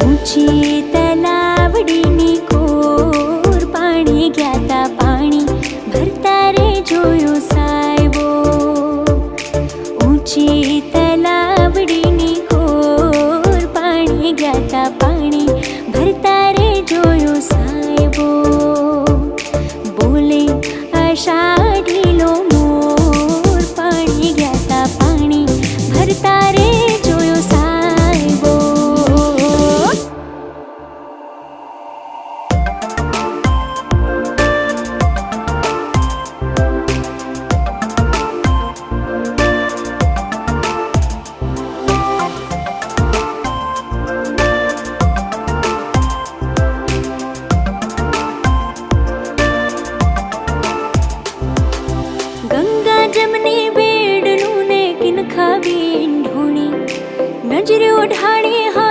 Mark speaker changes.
Speaker 1: ઊંચી તલાવડીની કોર પાણી ગ્યાતા પાણી ભરતા રે જોયું સાહેબો. ઊંચી તલાવડીની કોર પાણી ગ્યાતા પાણી ભરતા રે જોયું સાહેબો. બોલે આશા